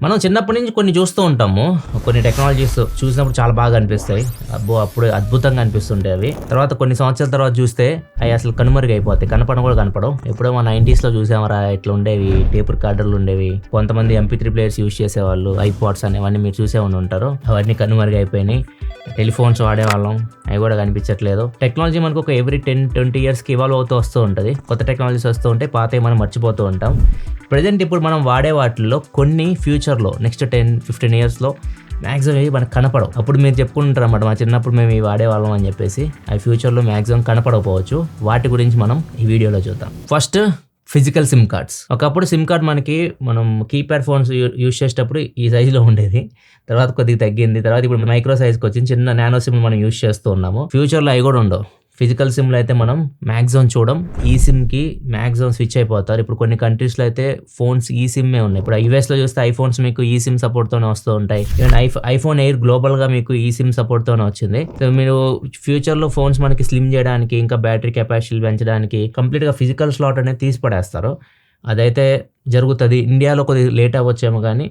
మనం చిన్నప్పటి నుంచి కొన్ని చూస్తూ ఉంటాము. కొన్ని టెక్నాలజీస్ చూసినప్పుడు చాలా బాగా అనిపిస్తాయి. అబ్బో! అప్పుడు అద్భుతంగా అనిపిస్తుంటాయి అవి. తర్వాత కొన్ని సంవత్సరాల తర్వాత చూస్తే అయి అసలు కనుమరుగైపోతాయి. కనపడను కూడా కనపడవు. ఎప్పుడో మన 90స్‌లో చూసామరా ఇట్లా ఉండేవి. టేప్ రికార్డర్లు ఉండేవి. కొంతమంది MP3 ప్లేయర్స్ యూజ్ చేసేవాళ్ళు. ఐపాడ్స్ అనేవన్నీ మీరు చూసే ఉండి ఉంటారు. అవన్నీ కనుమరుగైపోయినాయి. టెలిఫోన్స్ వాడేవాళ్ళం. అవి కూడా కనిపించట్లేదు. టెక్నాలజీ మనకు ఒక ఎవ్రీ 10-20 ఇయర్స్‌కి ఇవాల్వ్ అవుతూ వస్తూ ఉంటది. కొత్త టెక్నాలజీస్ వస్తూ ఉంటాయి. పాతవి మనం మర్చిపోతూ ఉంటాం. ప్రెజెంట్ ఇప్పుడు మనం వాడే వాటిల్లో కొన్ని ఫ్యూచర్‌లో నెక్స్ట్ 10-15 ఇయర్స్‌లో మ్యాక్సిమం ఇవి మనకు కనపడవు. అప్పుడు మీరు చెప్పుకుంటారు అన్నమాట, మా చిన్నప్పుడు మేము ఇవి వాడేవాళ్ళం అని చెప్పేసి. అవి ఫ్యూచర్లో మ్యాక్సిమం కనపడకపోవచ్చు. వాటి గురించి మనం ఈ వీడియోలో చూద్దాం. First physical SIM cards. ఒకప్పుడు సిమ్ కార్డ్ మనం కీప్యాడ్ ఫోన్స్ యూజ్ చేసేటప్పుడు ఈ సైజులో ఉండేది. తర్వాత కొద్దిగా తగ్గింది. తర్వాత ఇప్పుడు మైక్రో సైజ్కి వచ్చింది. చిన్న నానో సిమ్ మనం యూజ్ చేస్తూ ఉన్నాము. ఫ్యూచర్లో అవి కూడా ఉండవు. ఫిజికల్ సిమ్లో అయితే మనం మ్యాక్సిమం చూడం. ఈ సిమ్కి మ్యాక్సిమం స్విచ్ అయిపోతారు. ఇప్పుడు కొన్ని కంట్రీస్లో అయితే ఫోన్స్ ఈ సిమ్మే ఉన్నాయి. ఇప్పుడు యూఎస్లో చూస్తే ఐఫోన్స్ మీకు ఈ సిమ్ సపోర్ట్తోనే వస్తూ ఉంటాయి. ఈవెన్ ఐఫోన్ ఎయిర్ గ్లోబల్గా మీకు ఈ సిమ్ సపోర్ట్తోనే వచ్చింది. సో మీరు ఫ్యూచర్లో ఫోన్స్ మనకి స్లిమ్ చేయడానికి, ఇంకా బ్యాటరీ కెపాసిటీ పెంచడానికి కంప్లీట్గా ఫిజికల్ స్లాట్ అనేది తీసి పడేస్తారు. అదైతే జరుగుతుంది. ఇండియాలో కొద్దిగా లేట్ అవ్వచ్చేమో కానీ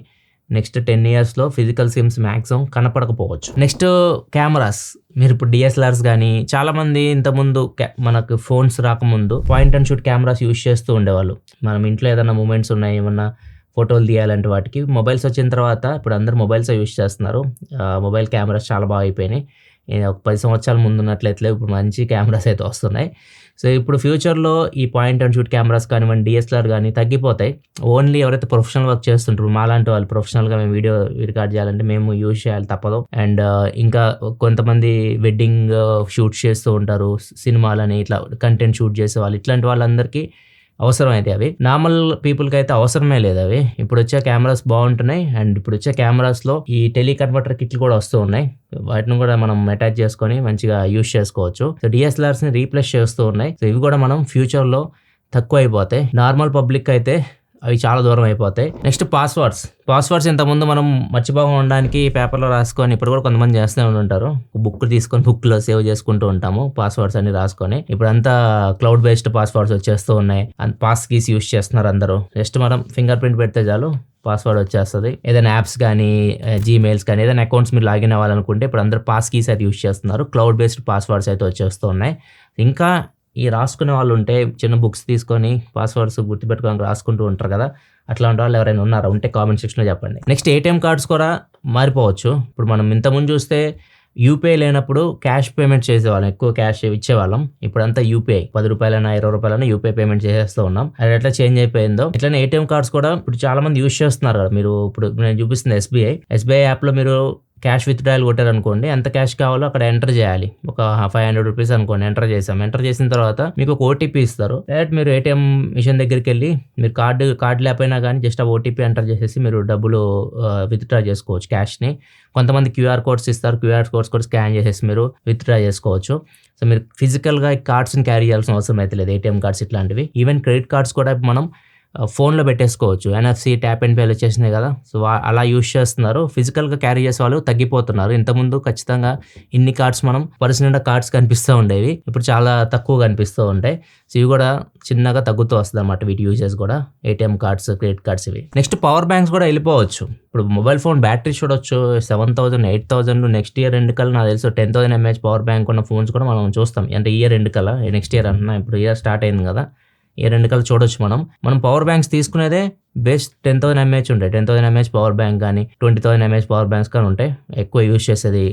నెక్స్ట్ 10 ఇయర్స్లో ఫిజికల్ సిమ్స్ మ్యాక్సిమం కనపడకపోవచ్చు. Next cameras. మీరు ఇప్పుడు DSLRs కానీ చాలామంది ఇంతకుముందు మనకు ఫోన్స్ రాకముందు point and shoot cameras use చేస్తూ ఉండేవాళ్ళు. మనం ఇంట్లో ఏదైనా మూమెంట్స్ ఉన్నాయి, ఏమన్నా ఫోటోలు తీయాలంటే వాటికి. మొబైల్స్ వచ్చిన తర్వాత ఇప్పుడు అందరు మొబైల్స్ యూజ్ చేస్తున్నారు. మొబైల్ కెమెరాస్ చాలా బాగా అయిపోయినాయి. ఒక 10 సంవత్సరాల ముందు ఉన్నట్లయితే ఇప్పుడు మంచి కెమెరాస్ అయితే వస్తున్నాయి. సో ఇప్పుడు ఫ్యూచర్లో ఈ పాయింట్ అండ్ షూట్ కెమెరాస్ కానివ్వండి, DSLR కానీ తగ్గిపోతాయి. ఓన్లీ ఎవరైతే ప్రొఫెషనల్ వర్క్ చేస్తుంటారు, మాలాంటి వాళ్ళు ప్రొఫెషనల్గా మేము వీడియో రికార్డ్ చేయాలంటే మేము యూజ్ చేయాలి తప్పదు. అండ్ ఇంకా కొంతమంది వెడ్డింగ్ షూట్ చేస్తూ ఉంటారు, సినిమాలని ఇట్లా కంటెంట్ షూట్ చేసే వాళ్ళు, ఇట్లాంటి వాళ్ళందరికీ అవసరం అయితే అవి. నార్మల్ పీపుల్కి అయితే అవసరమే లేదు అవి. ఇప్పుడు వచ్చే కెమెరాస్ బాగుంటున్నాయి. అండ్ ఇప్పుడు వచ్చే కెమెరాస్లో ఈ టెలికన్వర్టర్ కిట్లు కూడా వస్తూ ఉన్నాయి. వాటిని కూడా మనం అటాచ్ చేసుకొని మంచిగా యూజ్ చేసుకోవచ్చు. సో DSLRస్ని రీప్లేస్ చేస్తూ ఉన్నాయి. సో ఇవి కూడా మనం ఫ్యూచర్లో తక్కువ అయిపోతాయి. నార్మల్ పబ్లిక్ అయితే అవి చాలా దూరం అయిపోతాయి. నెక్స్ట్ పాస్వర్డ్స్ ఇంతకుముందు మనం మర్చిపోకుండా పేపర్లో రాసుకొని, ఇప్పుడు కూడా కొంతమంది చేస్తూనే ఉంటారు. బుక్ తీసుకొని బుక్లో సేవ్ చేసుకుంటూ ఉంటాము పాస్వర్డ్స్ అన్ని రాసుకొని. ఇప్పుడు అంతా క్లౌడ్ బేస్డ్ పాస్వర్డ్స్ వచ్చేస్తూ ఉన్నాయి. పాస్ కీస్ యూజ్ చేస్తున్నారు అందరూ. జస్ట్ మనం ఫింగర్ ప్రింట్ పెడితే చాలు పాస్వర్డ్ వచ్చేస్తుంది. ఏదైనా యాప్స్ కానీ, జీమెయిల్స్ కానీ, ఏదైనా అకౌంట్స్ మీరు లాగిన్ అవ్వాలనుకుంటే ఇప్పుడు అందరూ పాస్ కీస్ అయితే యూజ్ చేస్తున్నారు. క్లౌడ్ బేస్డ్ పాస్వర్డ్స్ అయితే వచ్చేస్తూ ఉన్నాయి. ఇంకా ఈ రాసుకునే వాళ్ళు ఉంటే చిన్న బుక్స్ తీసుకొని పాస్వర్డ్స్ గుర్తుపెట్టుకోవడానికి రాసుకుంటూ ఉంటారు కదా, అట్లాంటి వాళ్ళు ఎవరైనా ఉన్నారా? ఉంటే కామెంట్ సెక్షన్లో చెప్పండి. నెక్స్ట్ ATM కార్డ్స్ కూడా మారిపోవచ్చు. ఇప్పుడు మనం ఇంతకుముందు చూస్తే UPI లేనప్పుడు క్యాష్ పేమెంట్ చేసేవాళ్ళం, ఎక్కువ క్యాష్ ఇచ్చేవాళ్ళం. ఇప్పుడంతా UPI, 10 రూపాయలైనా 20 రూపాయలైనా UPI పేమెంట్ చేసేస్తూ ఉన్నాం. అది ఎట్లా చేంజ్ అయిపోయిందో ఇట్లానే ATM కార్డ్స్ కూడా ఇప్పుడు చాలా మంది యూజ్ చేస్తున్నారు కదా. మీరు ఇప్పుడు నేను చూపిస్తుంది SBI యాప్లో మీరు క్యాష్ విత్డ్రాయల్ కొట్టారనుకోండి, ఎంత క్యాష్ కావాలో అక్కడ ఎంటర్ చేయాలి. ఒక 500 రూపీస్ అనుకోండి, ఎంటర్ చేసిన తర్వాత మీకు ఒక OTP ఇస్తారు. డైరెక్ట్ మీరు ATM మిషన్ దగ్గరికి వెళ్ళి మీరు కార్డు లేకపోయినా కానీ జస్ట్ ఆ OTP ఎంటర్ చేసేసి మీరు డబ్బులు విత్డ్రా చేసుకోవచ్చు క్యాష్ని. కొంతమంది QR కోడ్స్ ఇస్తారు. QR కోడ్స్ కూడా స్కాన్ చేసేసి మీరు విత్డ్రా చేసుకోవచ్చు. సో మీరు ఫిజికల్గా కార్డ్స్ని క్యారీ చేయాల్సిన అవసరం అయితే లేదు. ATM కార్డ్స్ ఇట్లాంటివి. ఈవెన్ క్రెడిట్ కార్డ్స్ కూడా మనం ఫోన్లో పెట్టేసుకోవచ్చు. NFC ట్యాప్ అండ్ పేలు వచ్చేసినాయి కదా, సో అలా యూజ్ చేస్తున్నారు. ఫిజికల్గా క్యారీ చేసే వాళ్ళు తగ్గిపోతున్నారు. ఇంతకుముందు ఖచ్చితంగా ఇన్ని కార్డ్స్ మనం పర్సు నిండా కార్డ్స్ కనిపిస్తూ ఉండేవి. ఇప్పుడు చాలా తక్కువ కనిపిస్తూ ఉంటాయి. సో ఇవి కూడా చిన్నగా తగ్గుతూ వస్తుంది అన్నమాట వీటి యూజెస్ కూడా. ATM కార్డ్స్, క్రెడిట్ కార్డ్స్ ఇవి. నెక్స్ట్ పవర్ బ్యాంక్స్ కూడా వెళ్ళిపోవచ్చు. ఇప్పుడు మొబైల్ ఫోన్ బ్యాటరీ చూడొచ్చు 7,000, 8,000. నెక్స్ట్ ఇయర్ ఎండ్ కల్లా నాకు తెలుసు 10,000 mAh పవర్ బ్యాంక్ ఉన్న ఫోన్స్ కూడా మనం చూస్తాం. అంటే ఇయర్ ఎండ్ కల్లా, నెక్స్ట్ ఇయర్ అంటున్నా, ఇప్పుడు ఇయర్ స్టార్ట్ అయింది కదా, ఈ 2 కల్లా చూడొచ్చు. మనం పవర్ బ్యాంక్స్ తీసుకునేదే బేస్ట్ 10,000 mAh ఉంటాయి. 10,000 mAh పవర్ బ్యాంక్ కానీ 20,000 mAh పవర్ బ్యాంక్స్ కానీ ఉంటాయి. ఎక్కువ యూజ్ చేసేది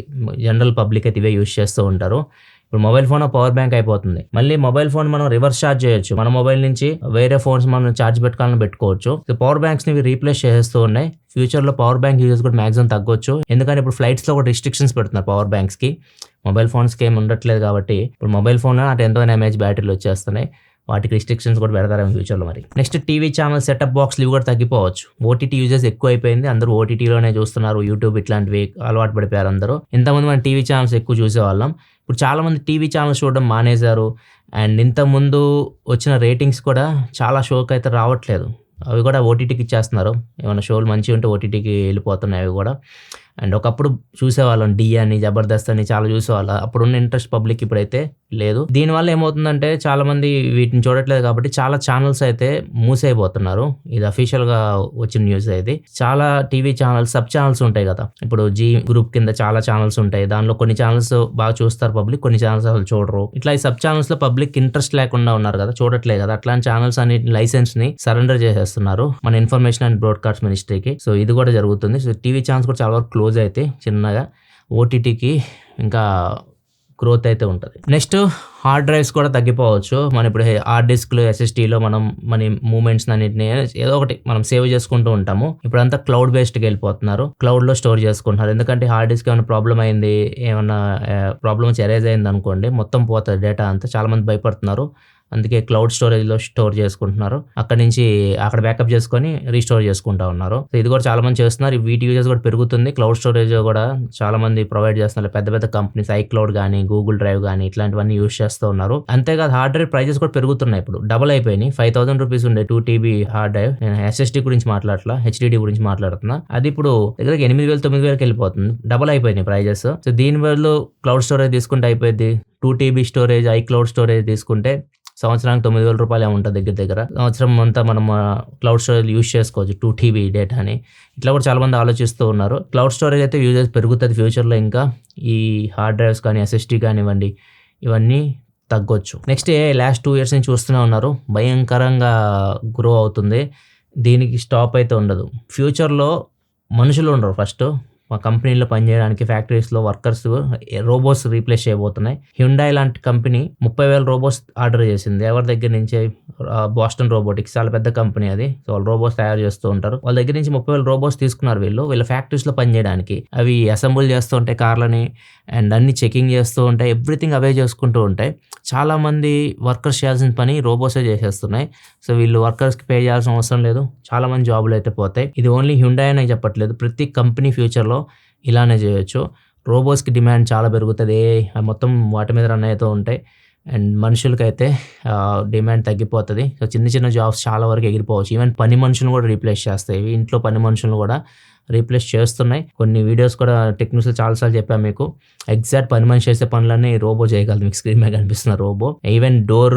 జనరల్ పబ్లిక్ అయితే ఇవే యూజ్ చేస్తూ ఉంటారు. ఇప్పుడు మొబైల్ ఫోన్ పవర్ బ్యాంక్ అయిపోతుంది. మళ్ళీ మొబైల్ ఫోన్ మనం రివర్స్ ఛార్జ్ చేయొచ్చు. మన మొబైల్ నుంచి వేరే ఫోన్స్ మనం ఛార్జ్ పెట్టుకోవాలని పెట్టుకోవచ్చు. సో పవర్ బ్యాంక్స్ ని రీప్లేస్ చేస్తూ ఉన్నాయి. ఫ్యూచర్లో పవర్ బ్యాంక్ యూజెస్ కూడా మ్యాక్సిమం తగ్గొచ్చు. ఎందుకంటే ఇప్పుడు ఫ్లైట్స్లో కూడా రిస్ట్రిక్షన్స్ పెడుతున్నారు పవర్ బ్యాంక్స్కి. మొబైల్ ఫోన్స్కి ఏమి ఉండట్లేదు కాబట్టి ఇప్పుడు మొబైల్ ఫోన్ 10,000 mAh బ్యాటరీలు వచ్చేస్తున్నాయి. వాటికి రిస్ట్రిక్షన్స్ కూడా పెడతారేమో ఫ్యూచర్లో మరి. నెక్స్ట్ టీవీ ఛానల్ సెటప్ బాక్స్లు ఇవి కూడా తగ్గిపోవచ్చు. OTT యూజెస్ ఎక్కువ అయిపోయింది. అందరూ OTTలోనే చూస్తున్నారు. యూట్యూబ్ ఇట్లాంటివి అలవాటు పడిపోయారు అందరూ. ఇంతకుముందు మనం టీవీ ఛానల్స్ ఎక్కువ చూసేవాళ్ళం. ఇప్పుడు చాలామంది టీవీ ఛానల్స్ చూడడం మానేశారు. అండ్ ఇంతకుముందు వచ్చిన రేటింగ్స్ కూడా చాలా షోకి అయితే రావట్లేదు. అవి కూడా ఓటీటీకి ఇచ్చేస్తున్నారు. ఏమైనా షోలు మంచిగా ఉంటే ఓటీటీకి వెళ్ళిపోతున్నాయి అవి కూడా. అండ్ ఒకప్పుడు చూసేవాళ్ళం డి అని, జబర్దస్త్ అని చాలా చూసేవాళ్ళం. అప్పుడున్న ఇంట్రెస్ట్ పబ్లిక్ ఇప్పుడైతే లేదు. దీనివల్ల ఏమవుతుందంటే చాలా మంది వీటిని చూడట్లేదు కాబట్టి చాలా ఛానల్స్ అయితే మూసైపోతున్నారు. ఇది అఫీషియల్‌గా వచ్చిన న్యూస్ ఇది. చాలా టీవీ ఛానల్స్, సబ్ ఛానల్స్ ఉంటాయి కదా! ఇప్పుడు జీ గ్రూప్ కింద చాలా ఛానల్స్ ఉంటాయి. దానిలో కొన్ని ఛానల్స్ బాగా చూస్తారు పబ్లిక్, కొన్ని ఛానల్స్ అసలు చూడరు. ఇట్లా ఈ సబ్ ఛానల్స్‌లో పబ్లిక్ ఇంట్రెస్ట్ లేకుండా ఉన్నారు కదా! చూడట్లేదు కదా! అట్లాంటి ఛానల్స్ అన్నిటిని లైసెన్స్‌ని సరెండర్ చేసేస్తున్నారు మన ఇన్ఫర్మేషన్ అండ్ బ్రాడ్కాస్ట్ మినిస్ట్రీకి. సో ఇది కూడా జరుగుతుంది. సో టీవీ ఛానల్స్ కూడా చాలా వరకు క్లోజ్ అయితే చిన్నగా ఓటీటీకి ఇంకా గ్రోత్ అయితే ఉంటుంది. నెక్స్ట్ హార్డ్ డ్రైవ్స్ కూడా తగ్గిపోవచ్చు. మనం ఇప్పుడు హార్డ్ డిస్క్లో, ఎస్ఎస్టీలో మనం మన మూమెంట్స్ అన్నింటినీ ఏదో ఒకటి మనం సేవ్ చేసుకుంటూ ఉంటాము. ఇప్పుడంతా క్లౌడ్ బేస్డ్కి వెళ్ళిపోతున్నారు, క్లౌడ్లో స్టోర్ చేసుకుంటున్నారు. ఎందుకంటే హార్డ్ డిస్క్ ఏమైనా ప్రాబ్లం అయింది, ఏమన్నా ప్రాబ్లమ్ ఎరేజ్ అయింది అనుకోండి, మొత్తం పోతుంది డేటా అంతా. చాలా మంది భయపడుతున్నారు, అందుకే క్లౌడ్ స్టోరేజ్లో స్టోర్ చేసుకుంటున్నారు. అక్కడ నుంచి అక్కడ బ్యాకప్ చేసుకొని రీస్టోర్ చేసుకుంటా ఉన్నారు. సో ఇది కూడా చాలా మంది చేస్తున్నారు. వీటి యూజెస్ కూడా పెరుగుతుంది. క్లౌడ్ స్టోరేజ్ కూడా చాలా మంది ప్రొవైడ్ చేస్తున్నారు. పెద్ద పెద్ద కంపెనీస్ ఐక్లౌడ్ కానీ, గూగుల్ డ్రైవ్ కానీ ఇట్లాంటివన్నీ యూజ్ చేస్తూ ఉన్నారు. అంతేకాదు హార్డ్ డ్రైవ్ ప్రైజెస్ కూడా పెరుగుతున్నాయి. ఇప్పుడు డబల్ అయిపోయినాయి. 5,000 రూపీస్ ఉండే 2 TB హార్డ్ డ్రైవ్, నేను ఎస్ఎస్టీ గురించి మాట్లాడలా, హెచ్డిడి గురించి మాట్లాడుతున్నా, అది ఇప్పుడు దగ్గర 8,000 9,000 వెళ్ళిపోతుంది. డబల్ అయిపోయినాయి ప్రైజెస్. సో దీని బదులు క్లౌడ్ స్టోరేజ్ తీసుకుంటే అయిపోయింది. 2 TB స్టోరేజ్, ఐక్లౌడ్ స్టోరేజ్ తీసుకుంటే సంవత్సరానికి 9,000 రూపాయలు ఉంటుంది దగ్గర. సంవత్సరం అంతా మనం క్లౌడ్ స్టోరేజ్ యూజ్ చేసుకోవచ్చు 2 TB డేటాని. ఇట్లా కూడా చాలా మంది ఆలోచిస్తూ ఉన్నారు. క్లౌడ్ స్టోరేజ్ అయితే యూజెస్ పెరుగుతుంది ఫ్యూచర్లో. ఇంకా ఈ హార్డ్ డ్రైవ్స్ కానీ, ఎస్ఎస్టీ కానివ్వండి, ఇవన్నీ తగ్గొచ్చు. నెక్స్ట్ లాస్ట్ 2 years నుంచి చూస్తూనే ఉన్నారు, భయంకరంగా గ్రో అవుతుంది. దీనికి స్టాప్ అయితే ఉండదు. ఫ్యూచర్లో మనుషులు ఉండరు. ఫస్ట్ మా కంపెనీలో పనిచేయడానికి ఫ్యాక్టరీస్లో వర్కర్స్ రోబోట్స్ రీప్లేస్ చేయబోతున్నాయి. హ్యుండాయ్ లాంటి కంపెనీ 30,000 రోబోట్స్ ఆర్డర్ చేసింది. ఎవరి దగ్గర నుంచి? బాస్టన్ రోబోటిక్స్, చాలా పెద్ద కంపెనీ అది. సో వాళ్ళు రోబోట్స్ తయారు చేస్తూ ఉంటారు. వాళ్ళ దగ్గర నుంచి 30,000 రోబోట్స్ తీసుకున్నారు వీళ్ళ ఫ్యాక్టరీస్లో పనిచేయడానికి. అవి అసెంబుల్ చేస్తూ ఉంటాయి కార్లని, అండ్ అన్ని చెకింగ్ చేస్తూ ఉంటాయి. ఎవ్రీథింగ్ అవే చేసుకుంటూ ఉంటాయి. చాలామంది వర్కర్స్ చేయాల్సిన పని రోబోట్సే చేసేస్తున్నాయి. సో వీళ్ళు వర్కర్స్కి పే చేయాల్సిన అవసరం లేదు. చాలామంది జాబులు అయితే పోతాయి. ఇది ఓన్లీ హ్యుండాయ్ అని చెప్పట్లేదు, ప్రతి కంపెనీ ఫ్యూచర్లో ఇలానే చేయొచ్చు. రోబోట్స్కి డిమాండ్ చాలా పెరుగుతుంది. మొత్తం వాటి మీద రన్ అవుతూ ఉంటాయి. అండ్ మనుషులకైతే డిమాండ్ తగ్గిపోతుంది. సో చిన్న చిన్న జాబ్స్ చాలా వరకు ఎగిరిపోవచ్చు. ఈవెన్ పని మనుషులను కూడా రీప్లేస్ చేస్తాయి. ఇంట్లో పని మనుషులను కూడా రీప్లేస్ చేస్తున్నాయి. కొన్ని వీడియోస్ కూడా టెక్నిక్స్లో చాలాసార్లు చెప్పాను మీకు. ఎగ్జాక్ట్ పని మనిషి చేసే పనులన్నీ రోబో చేయగలదు. మీకు స్క్రీన్ మీద కనిపిస్తున్న రోబో. ఈవెన్ డోర్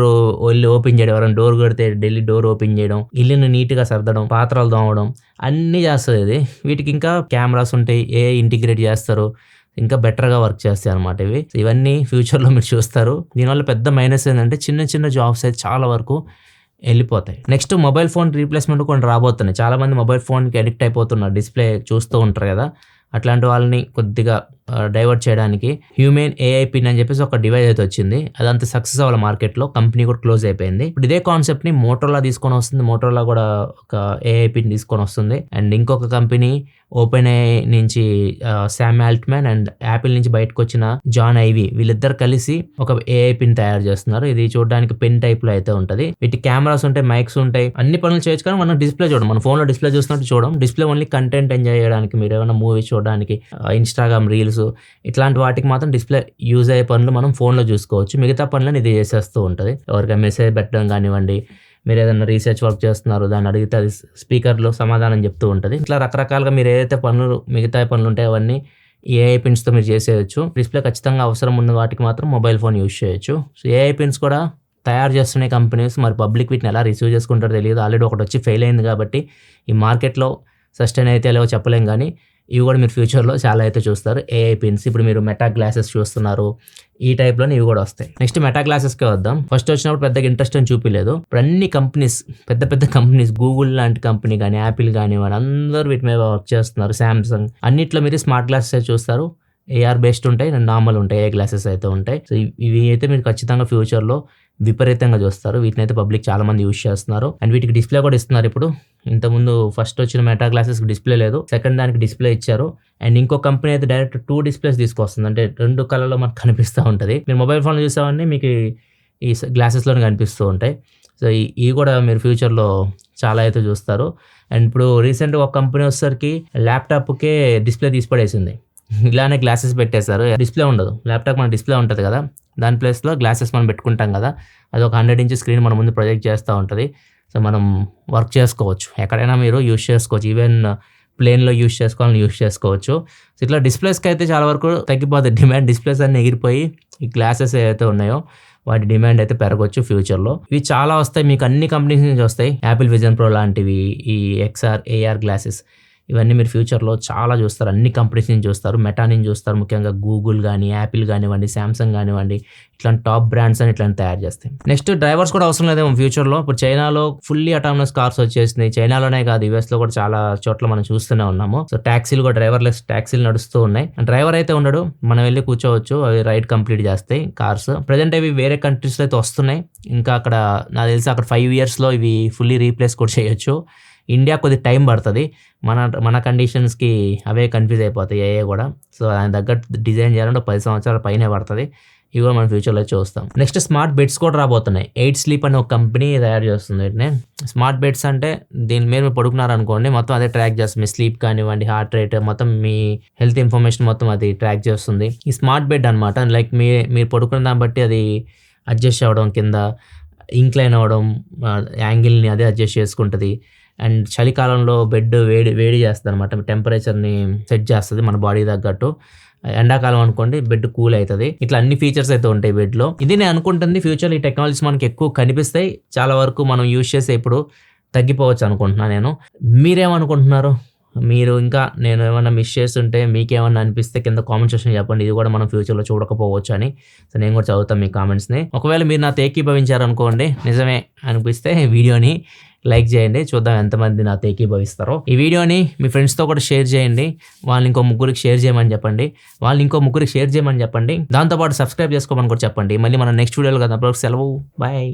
ఇల్లు ఓపెన్ చేయడం, ఎవరైనా డోర్ కొడితే ఢిల్లీ డోర్ ఓపెన్ చేయడం, ఇల్లుని నీట్గా సర్దడం, పాత్రలు తోమడం అన్నీ చేస్తుంది ఇది. వీటికి ఇంకా కెమెరాస్ ఉంటాయి, ఇంటిగ్రేట్ చేస్తారు, ఇంకా బెటర్గా వర్క్ చేస్తాయి అనమాట ఇవి. ఇవన్నీ ఫ్యూచర్లో మీరు చూస్తారు. దీనివల్ల పెద్ద మైనస్ ఏంటంటే చిన్న చిన్న జాబ్స్ అయితే చాలా వరకు వెళ్ళిపోతాయి. నెక్స్ట్ మొబైల్ ఫోన్ రీప్లేస్మెంట్ కొన్ని రాబోతున్నాయి. చాలా మంది మొబైల్ ఫోన్కి అడిక్ట్ అయిపోతున్నారు, డిస్ప్లే చూస్తూ ఉంటారు కదా. అట్లాంటి వాళ్ళని కొద్దిగా డైవర్ట్ చేయడానికి హ్యూమన్ ఏఐ పిన్ అని చెప్పేసి ఒక డివైస్ అయితే వచ్చింది. అదంతా సక్సెస్ అవ్వాలి మార్కెట్లో, కంపెనీ కూడా క్లోజ్ అయిపోయింది. ఇప్పుడు ఇదే కాన్సెప్ట్ని మోటరోలా తీసుకొని వస్తుంది. మోటరోలా కూడా ఒక ఏఐ పిన్ తీసుకొని వస్తుంది. అండ్ ఇంకొక కంపెనీ ఓపెన్ ఏఐ నుంచి శామ్ ఆల్ట్మ్యాన్ అండ్ యాపిల్ నుంచి బయటకు వచ్చిన జాన్ ఐవీ, వీళ్ళిద్దరు కలిసి ఒక ఏఐ పిన్ తయారు చేస్తున్నారు. ఇది చూడడానికి పెన్ టైప్ లో అయితే ఉంటది. వీటి కెమెరాస్ ఉంటాయి, మైక్స్ ఉంటాయి, అన్ని పనులు చేయొచ్చు. కానీ మనం డిస్ప్లే చూడం, మన ఫోన్ లో డిస్ప్లే చూస్తున్నట్టు చూడం. డిస్ప్లే ఓన్లీ కంటెంట్ ఎంజాయ్ చేయడానికి, మీరు ఏమైనా మూవీ చూడడానికి, ఇన్స్టాగ్రామ్ రీల్స్ ఇట్లాంటి వాటికి మాత్రం డిస్ప్లే యూజ్ అయ్యే పనులు మనం ఫోన్లో చూసుకోవచ్చు. మిగతా పనులను ఇది చేసేస్తూ ఉంటుంది. ఎవరికైనా మెసేజ్ పెట్టడం కానివ్వండి, మీరు ఏదైనా రీసెర్చ్ వర్క్ చేస్తున్నారు, దాన్ని అడిగితే అది స్పీకర్లో సమాధానం చెప్తూ ఉంటుంది. ఇట్లా రకరకాలుగా మీరు ఏదైతే పనులు, మిగతా పనులు ఉంటాయో అవన్నీ ఏఐ పిన్స్తో మీరు చేసేయచ్చు. డిస్ప్లే ఖచ్చితంగా అవసరం ఉన్న వాటికి మాత్రం మొబైల్ ఫోన్ యూజ్ చేయొచ్చు. సో ఏఐ పిన్స్ కూడా తయారు చేస్తున్నాయి కంపెనీస్. మరి పబ్లిక్ వీటిని ఎలా రిసీవ్ చేసుకుంటారో తెలియదు. ఆల్రెడీ ఒకటి వచ్చి ఫెయిల్ అయింది కాబట్టి ఈ మార్కెట్లో సస్టైన్ అయితే లేవో చెప్పలేం. కానీ ఇవి కూడా మీరు ఫ్యూచర్లో చాలా అయితే చూస్తారు. ఏఐ పిన్స్, ఇప్పుడు మీరు మెటా గ్లాసెస్ చూస్తున్నారు, ఈ టైప్లోనే ఇవి కూడా వస్తాయి. నెక్స్ట్ మెటా గ్లాసెస్కే వద్దాం. ఫస్ట్ వచ్చినప్పుడు పెద్దగా ఇంట్రెస్ట్ అని చూపించలేదు. ఇప్పుడు అన్ని కంపెనీస్, పెద్ద పెద్ద కంపెనీస్, గూగుల్ లాంటి కంపెనీ కానీ, యాపిల్ కానీ, వాళ్ళు అందరూ వీటి మీద వర్క్ చేస్తున్నారు. శాంసంగ్, అన్నిట్లో మీరు స్మార్ట్ గ్లాసెస్ చూస్తారు. ఏఆర్ బేస్డ్ ఉంటాయి, నార్మల్ ఉంటాయి, ఏ గ్లాసెస్ అయితే ఉంటాయి. సో ఇవి అయితే మీరు ఖచ్చితంగా ఫ్యూచర్లో విపరీతంగా చూస్తారు. వీటిని అయితే పబ్లిక్ చాలా మంది యూజ్ చేస్తున్నారు. అండ్ వీటికి డిస్ప్లే కూడా ఇస్తున్నారు. ఇప్పుడు ఇంతకుముందు ఫస్ట్ వచ్చిన మెటా గ్లాసెస్కి డిస్ప్లే లేదు, సెకండ్ దానికి డిస్ప్లే ఇచ్చారు. అండ్ ఇంకో కంపెనీ అయితే డైరెక్ట్ 2 డిస్ప్లేస్ తీసుకొస్తుంది. అంటే 2 కలర్లో మనకు కనిపిస్తూ ఉంటుంది. మీరు మొబైల్ ఫోన్లో చూసామని మీకు ఈ గ్లాసెస్లోనే కనిపిస్తూ ఉంటాయి. సో ఇవి కూడా మీరు ఫ్యూచర్లో చాలా అయితే చూస్తారు. అండ్ ఇప్పుడు రీసెంట్గా ఒక కంపెనీ వచ్చేసరికి ల్యాప్టాప్కే డిస్ప్లే తీసి పడేసింది. ఇలానే గ్లాసెస్ పెట్టేశారు, డిస్ప్లే ఉండదు. ల్యాప్టాప్ మన డిస్ప్లే ఉంటుంది కదా, దాని ప్లేస్లో గ్లాసెస్ మనం పెట్టుకుంటాం కదా, అది ఒక 100 ఇంచ్ స్క్రీన్ మన ముందు ప్రొజెక్ట్ చేస్తూ ఉంటుంది. సో మనం వర్క్ చేసుకోవచ్చు, ఎక్కడైనా మీరు యూజ్ చేసుకోవచ్చు. ఈవెన్ ప్లేన్లో యూస్ చేసుకోవాలని యూస్ చేసుకోవచ్చు. సో ఇట్లా డిస్ప్లేస్కి అయితే చాలా వరకు తగ్గిపోతుంది డిమాండ్. డిస్ప్లేస్ అన్నీ ఎగిరిపోయి ఈ గ్లాసెస్ ఏవైతే ఉన్నాయో వాటి డిమాండ్ అయితే పెరగవచ్చు ఫ్యూచర్లో. ఇవి చాలా వస్తాయి, మీకు అన్ని కంపెనీస్ నుంచి వస్తాయి. యాపిల్ విజన్ ప్రో లాంటివి, ఈ XR AR గ్లాసెస్ ఇవన్నీ మీరు ఫ్యూచర్లో చాలా చూస్తారు. అన్ని కంపెనీస్ నుంచి చూస్తారు, మెటా నుంచి చూస్తారు. ముఖ్యంగా గూగుల్ కానీ, యాపిల్ కానివ్వండి, శాంసంగ్ కానివ్వండి, ఇట్లాంటి టాప్ బ్రాండ్స్ అని ఇట్లాంటి తయారు చేస్తాయి. నెక్స్ట్ డ్రైవర్స్ కూడా అవసరం లేదేమో ఫ్యూచర్లో. ఇప్పుడు చైనాలో ఫుల్లీ అటానమస్ కార్స్ వచ్చేసినాయి. చైనాలోనే కాదు, US లో కూడా చాలా చోట్ల మనం చూస్తూనే ఉన్నాము. సో ట్యాక్సీలు కూడా డ్రైవర్లెస్ ట్యాక్సీలు నడుస్తూ ఉన్నాయి. డ్రైవర్ అయితే ఉండడు, మనం వెళ్ళి కూర్చోవచ్చు, అవి రైడ్ కంప్లీట్ చేస్తాయి కార్స్. ప్రజెంట్ అవి వేరే కంట్రీస్లో అయితే వస్తున్నాయి. ఇంకా అక్కడ నాకు తెలిసి అక్కడ 5 yearsలో ఇవి ఫుల్లీ రీప్లేస్ కూడా చేయొచ్చు. ఇండియా కొద్ది టైం పడుతుంది, మన కండిషన్స్కి అవే కన్ఫ్యూజ్ అయిపోతాయి ఏ కూడా. సో దాని తగ్గట్టు డిజైన్ చేయాలంటే 10 సంవత్సరాల పైనే పడుతుంది. ఇవి కూడా మనం ఫ్యూచర్లో చూస్తాం. నెక్స్ట్ స్మార్ట్ బెడ్స్ కూడా రాబోతున్నాయి. 8 Sleep అనే ఒక కంపెనీ తయారు చేస్తుంది వీటిని. స్మార్ట్ బెడ్స్ అంటే దీని మీద మీరు పడుకున్నారనుకోండి, మొత్తం అదే ట్రాక్ చేస్తుంది. మీ స్లీప్ కానివ్వండి, హార్ట్ రేట్, మొత్తం మీ హెల్త్ ఇన్ఫర్మేషన్ మొత్తం అది ట్రాక్ చేస్తుంది. ఈ స్మార్ట్ బెడ్ అనమాట. లైక్ మీరు పడుకున్న దాన్ని బట్టి అది అడ్జస్ట్ అవ్వడం, కింద ఇంక్లైన్ అవ్వడం, యాంగిల్ని అదే అడ్జస్ట్ చేసుకుంటుంది. అండ్ చలికాలంలో బెడ్ వేడి చేస్తుంది అనమాట, టెంపరేచర్ని సెట్ చేస్తుంది మన బాడీ తగ్గట్టు. ఎండాకాలం అనుకోండి బెడ్ కూల్ అవుతుంది. ఇట్లా అన్ని ఫీచర్స్ అయితే ఉంటాయి బెడ్లో. ఇది నేను అనుకుంటుంది ఫ్యూచర్ ఈ టెక్నాలజీస్ మనకి ఎక్కువ కనిపిస్తాయి, చాలా వరకు మనం యూజ్ చేసే ఇప్పుడు తగ్గిపోవచ్చు అనుకుంటున్నాను నేను. మీరేమనుకుంటున్నారు? మీరు ఇంకా నేను ఏమైనా మిస్ చేస్తుంటే మీకేమన్నా అనిపిస్తే కింద కామెంట్ సెక్షన్ చెప్పండి. ఇది కూడా మనం ఫ్యూచర్లో చూడకపోవచ్చు అని. సో నేను కూడా చదువుతాను మీ కామెంట్స్ని. ఒకవేళ మీరు నాతో ఏకీభవించారనుకోండి, నిజమే అనిపిస్తే వీడియోని లైక్ చేయండి, చూద్దాం ఎంతమంది నాతో ఏకీభవిస్తారో. ఈ వీడియోని మీ ఫ్రెండ్స్తో కూడా షేర్ చేయండి. వాళ్ళని ఇంకో ముగ్గురికి షేర్ చేయమని చెప్పండి. దాంతోపాటు సబ్స్క్రైబ్ చేసుకోమని కూడా చెప్పండి. మళ్ళీ మనం నెక్స్ట్ వీడియోలో కదా, సెలవు, బాయ్.